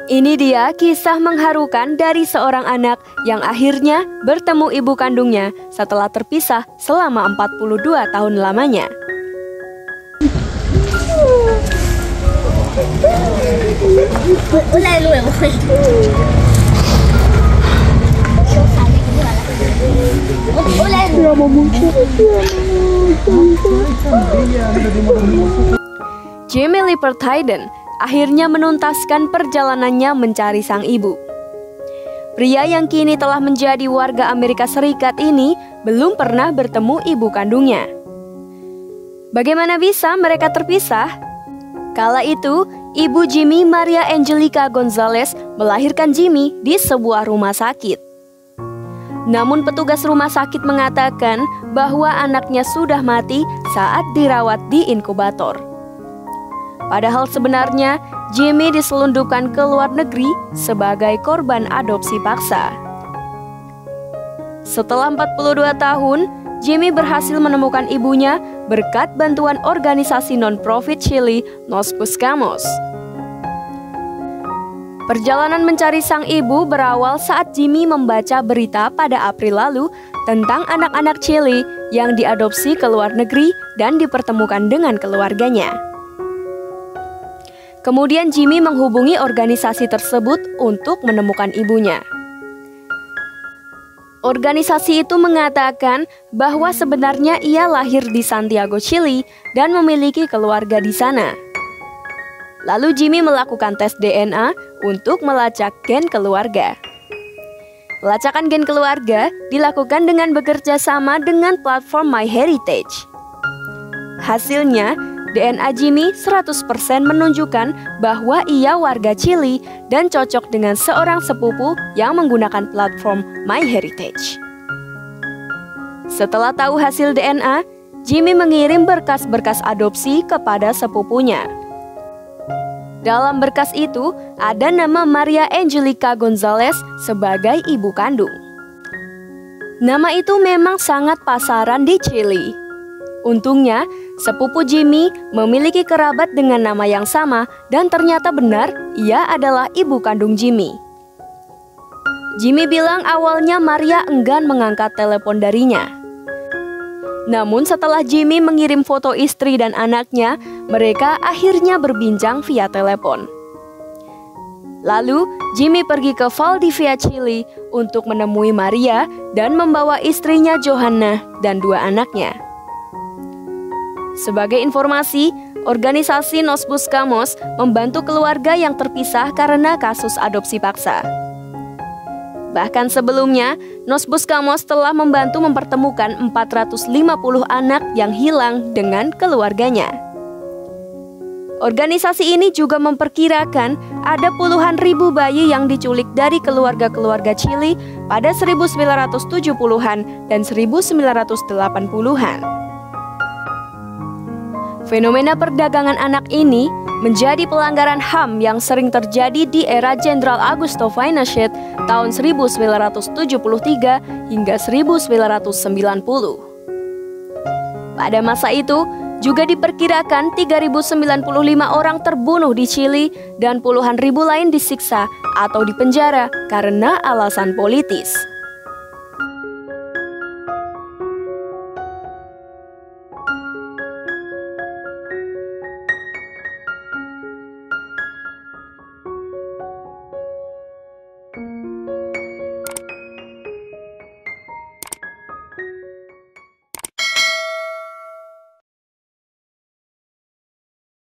Ini dia kisah mengharukan dari seorang anak yang akhirnya bertemu ibu kandungnya setelah terpisah selama 42 tahun lamanya. Jamie Lee Pertiden akhirnya menuntaskan perjalanannya mencari sang ibu. Pria yang kini telah menjadi warga Amerika Serikat ini belum pernah bertemu ibu kandungnya. Bagaimana bisa mereka terpisah? Kala itu, ibu Jimmy, Maria Angelica Gonzalez, melahirkan Jimmy di sebuah rumah sakit. Namun petugas rumah sakit mengatakan bahwa anaknya sudah mati saat dirawat di inkubator. Padahal sebenarnya Jimmy diselundupkan ke luar negeri sebagai korban adopsi paksa. Setelah 42 tahun, Jimmy berhasil menemukan ibunya berkat bantuan organisasi non-profit Chili Nos Buscamos. Perjalanan mencari sang ibu berawal saat Jimmy membaca berita pada April lalu tentang anak-anak Chili yang diadopsi ke luar negeri dan dipertemukan dengan keluarganya. Kemudian Jimmy menghubungi organisasi tersebut untuk menemukan ibunya. Organisasi itu mengatakan bahwa sebenarnya ia lahir di Santiago, Chili dan memiliki keluarga di sana. Lalu Jimmy melakukan tes DNA untuk melacak gen keluarga. Pelacakan gen keluarga dilakukan dengan bekerja sama dengan platform MyHeritage. Hasilnya, DNA Jimmy 100% menunjukkan bahwa ia warga Chili dan cocok dengan seorang sepupu yang menggunakan platform MyHeritage. Setelah tahu hasil DNA, Jimmy mengirim berkas-berkas adopsi kepada sepupunya. Dalam berkas itu, ada nama Maria Angelica Gonzalez sebagai ibu kandung. Nama itu memang sangat pasaran di Chili. Untungnya, sepupu Jimmy memiliki kerabat dengan nama yang sama dan ternyata benar ia adalah ibu kandung Jimmy. Jimmy bilang awalnya Maria enggan mengangkat telepon darinya. Namun setelah Jimmy mengirim foto istri dan anaknya, mereka akhirnya berbincang via telepon. Lalu, Jimmy pergi ke Valdivia, Chili untuk menemui Maria dan membawa istrinya Johanna dan 2 anaknya. Sebagai informasi, organisasi Nos Buscamos membantu keluarga yang terpisah karena kasus adopsi paksa. Bahkan sebelumnya, Nos Buscamos telah membantu mempertemukan 450 anak yang hilang dengan keluarganya. Organisasi ini juga memperkirakan ada puluhan ribu bayi yang diculik dari keluarga-keluarga Chili pada 1970-an dan 1980-an. Fenomena perdagangan anak ini menjadi pelanggaran HAM yang sering terjadi di era Jenderal Augusto Pinochet tahun 1973 hingga 1990. Pada masa itu, juga diperkirakan 3.095 orang terbunuh di Chili dan puluhan ribu lain disiksa atau dipenjara karena alasan politis.